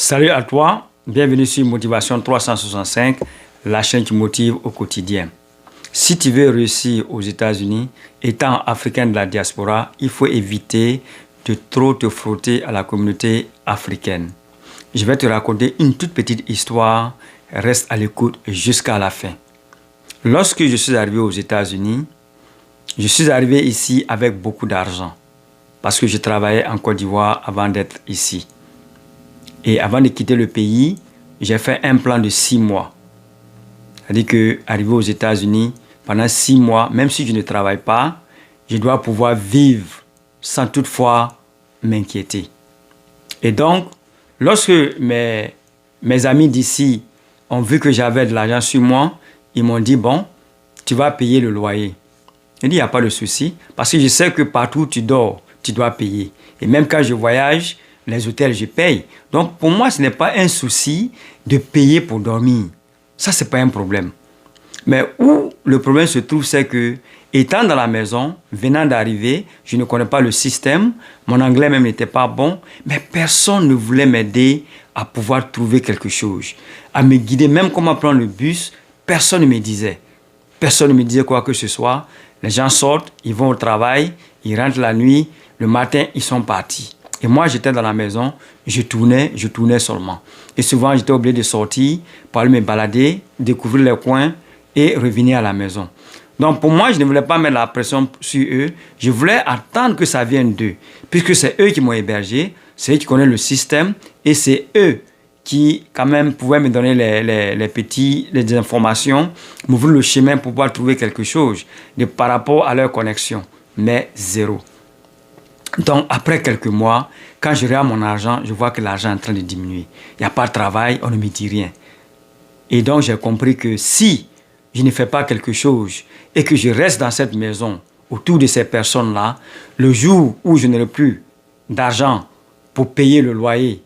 Salut à toi, bienvenue sur Motivation 365, la chaîne qui motive au quotidien. Si tu veux réussir aux États-Unis, étant africain de la diaspora, il faut éviter de trop te frotter à la communauté africaine. Je vais te raconter une toute petite histoire, reste à l'écoute jusqu'à la fin. Lorsque je suis arrivé aux États-Unis, je suis arrivé ici avec beaucoup d'argent parce que je travaillais en Côte d'Ivoire avant d'être ici. Et avant de quitter le pays, j'ai fait un plan de 6 mois. C'est-à-dire qu'arrivé aux États-Unis, pendant 6 mois, même si je ne travaille pas, je dois pouvoir vivre sans toutefois m'inquiéter. Et donc, lorsque mes amis d'ici ont vu que j'avais de l'argent sur moi, ils m'ont dit, bon, tu vas payer le loyer. J'ai dit, il n'y a pas de souci, parce que je sais que partout où tu dors, tu dois payer. Et même quand je voyage, les hôtels, je paye. Donc, pour moi, ce n'est pas un souci de payer pour dormir. Ça, ce n'est pas un problème. Mais où le problème se trouve, c'est que, étant dans la maison, venant d'arriver, je ne connais pas le système, mon anglais même n'était pas bon, mais personne ne voulait m'aider à pouvoir trouver quelque chose, à me guider, même comment prendre le bus, personne ne me disait. Personne ne me disait quoi que ce soit. Les gens sortent, ils vont au travail, ils rentrent la nuit, le matin, ils sont partis. Et moi, j'étais dans la maison, je tournais seulement. Et souvent, j'étais obligé de sortir pour aller me balader, découvrir les coins et revenir à la maison. Donc, pour moi, je ne voulais pas mettre la pression sur eux. Je voulais attendre que ça vienne d'eux. Puisque c'est eux qui m'ont hébergé, c'est eux qui connaissent le système et c'est eux qui, quand même, pouvaient me donner les informations, m'ouvrir le chemin pour pouvoir trouver quelque chose par rapport à leur connexion. Mais zéro. Donc, après quelques mois, quand je regarde mon argent, je vois que l'argent est en train de diminuer. Il n'y a pas de travail, on ne me dit rien. Et donc, j'ai compris que si je ne fais pas quelque chose et que je reste dans cette maison, autour de ces personnes-là, le jour où je n'aurai plus d'argent pour payer le loyer,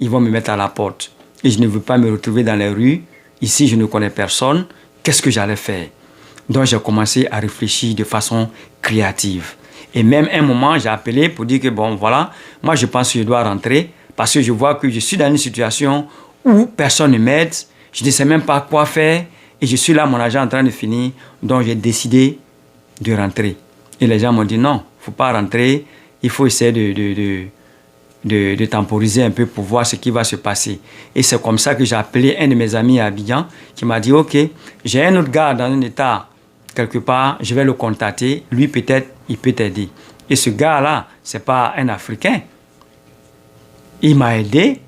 ils vont me mettre à la porte. Et je ne veux pas me retrouver dans les rues. Ici, je ne connais personne. Qu'est-ce que j'allais faire? Donc, j'ai commencé à réfléchir de façon créative. Et même un moment, j'ai appelé pour dire que bon, voilà, moi je pense que je dois rentrer parce que je vois que je suis dans une situation où personne ne m'aide, je ne sais même pas quoi faire et je suis là, mon argent en train de finir, donc j'ai décidé de rentrer. Et les gens m'ont dit non, il ne faut pas rentrer, il faut essayer de temporiser un peu pour voir ce qui va se passer. Et c'est comme ça que j'ai appelé un de mes amis à Abidjan qui m'a dit ok, j'ai un autre gars dans un état quelque part, je vais le contacter, lui peut-être il peut t'aider. Et ce gars-là, ce n'est pas un Africain. Il m'a aidé